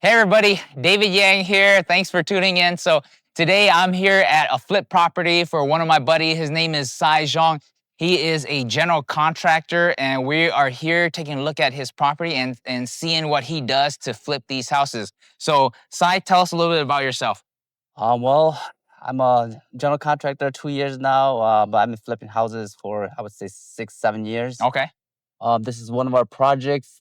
Hey everybody, David Yang here. Thanks for tuning in. So today I'm here at a flip property for one of my buddies. His name is Xai Xiong. He is a general contractor and we are here taking a look at his property and seeing what he does to flip these houses. So Xai, tell us a little bit about yourself. Well, I'm a general contractor 2 years now, but I've been flipping houses for I would say 6, 7 years. Okay. This is one of our projects.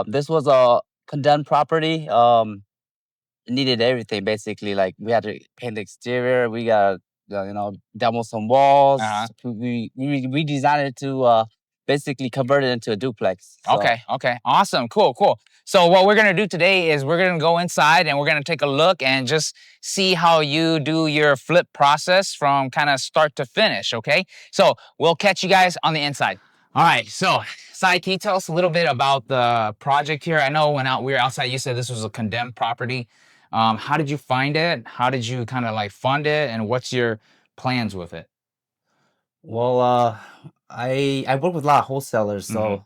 This was a condemned property. It needed everything basically. Like we had to paint the exterior. We got demo some walls. Uh-huh. We redesigned it to basically convert it into a duplex. So, Okay. Awesome. Cool. So what we're gonna do today is we're gonna go inside and we're gonna take a look and just see how you do your flip process from kind of start to finish, okay? So we'll catch you guys on the inside. All right, so Sai, can you tell us a little bit about the project here? I know when we were outside, you said this was a condemned property. How did you find it? How did you kind of like fund it? And what's your plans with it? well, I work with a lot of wholesalers, so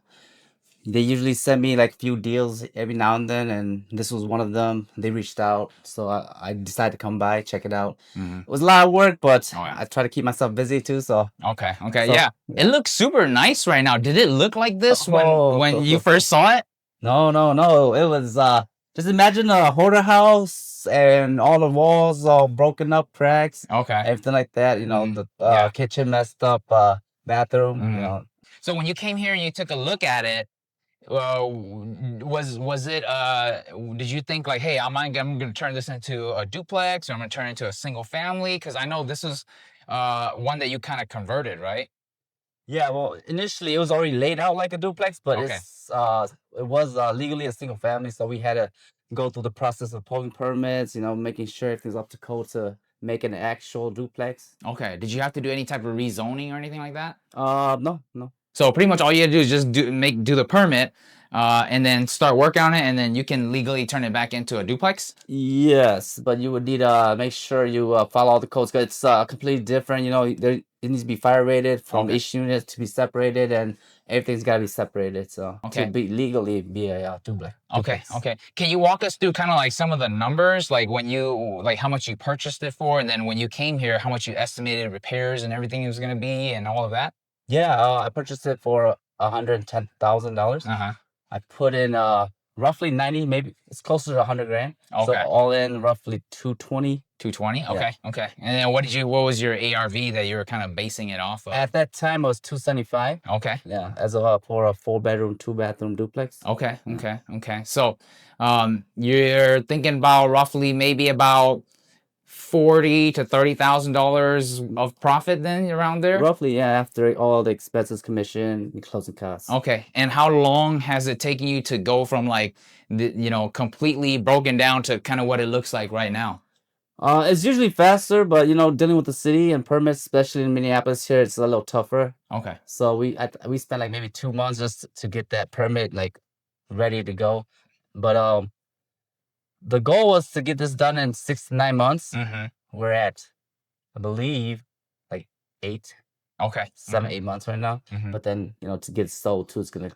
they usually send me like a few deals every now and then, and this was one of them. They reached out, so I decided to come by, check it out. It was a lot of work, but Oh, yeah. I try to keep myself busy too. So Okay, So- yeah. It looks super nice right now. Did it look like this Oh. when you first saw it? no, it was just imagine a hoarder house and all the walls all broken up, cracks, Okay. everything like that. Yeah. Kitchen messed up, bathroom. So when you came here and you took a look at it, was it did you think like, hey, I'm gonna turn this into a duplex or I'm gonna turn it into a single family? Because I know this is one that you kind of converted, right? Yeah, well, initially it was already laid out like a duplex, but Okay. it was legally a single family, so we had to go through the process of pulling permits, making sure everything's up to code to make an actual duplex. Okay. Did you have to do any type of rezoning or anything like that? No. So pretty much all you had to do is just do the permit, and then start work on it, and then you can legally turn it back into a duplex. Yes, but you would need to make sure you follow all the codes because it's completely different. It needs to be fire rated from Okay. each unit to be separated, and everything's got to be separated. So Okay. to be legally be a duplex. Okay. Can you walk us through kind of like some of the numbers, like how much you purchased it for, and then when you came here, how much you estimated repairs and everything was going to be, and all of that? Yeah, I purchased it for $110,000. Uh-huh. I put in roughly 90, maybe it's closer to 100 grand. So Okay. all in roughly 220. 220. Yeah. Okay. And then what was your ARV that you were kind of basing it off of? At that time, it was 275. Okay. Yeah, for a 4-bedroom, 2-bathroom duplex. Okay. So, you're thinking about roughly maybe about $40,000 to $30,000 of profit then around there? Roughly, yeah, after all the expenses, commission, and closing costs. Okay. And how long has it taken you to go from like completely broken down to kind of what it looks like right now? It's usually faster, but dealing with the city and permits, especially in Minneapolis here, it's a little tougher. Okay. So we spent like maybe 2 months just to get that permit like ready to go. But the goal was to get this done in 6 to 9 months. We're at, I believe, like 8, Okay. 7, 8 months right now. But then to get sold too, it's gonna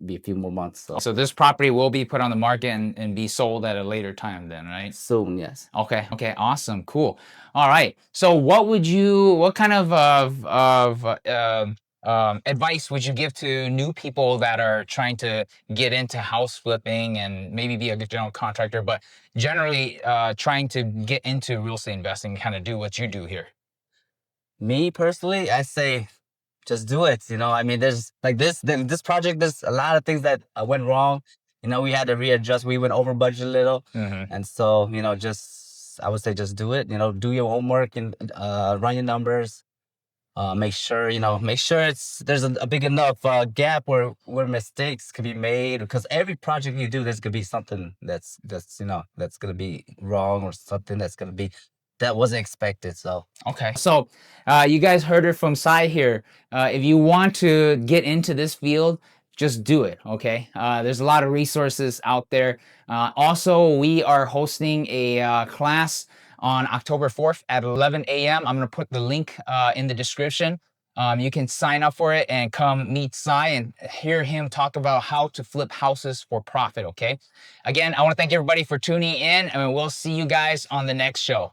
be a few more months. So this property will be put on the market and be sold at a later time then, right? Soon, yes. Okay. Awesome. Cool. All right. So what kind of advice would you give to new people that are trying to get into house flipping and maybe be a general contractor, but generally trying to get into real estate investing, kind of do what you do here? Me personally, I say just do it. I mean, there's like this project, there's a lot of things that went wrong. We had to readjust. We went over budget a little. And so, I would say just do it. Do your homework and run your numbers. Make sure there's a big enough gap where mistakes could be made, because every project you do, there's gonna be something that's gonna be wrong, or something that wasn't expected. So okay. So you guys heard it from Sai here. If you want to get into this field, just do it, okay? There's a lot of resources out there. Also, we are hosting a class on October 4th at 11 a.m. I'm going to put the link in the description. You can sign up for it and come meet Xai and hear him talk about how to flip houses for profit, okay? Again, I want to thank everybody for tuning in, and we'll see you guys on the next show.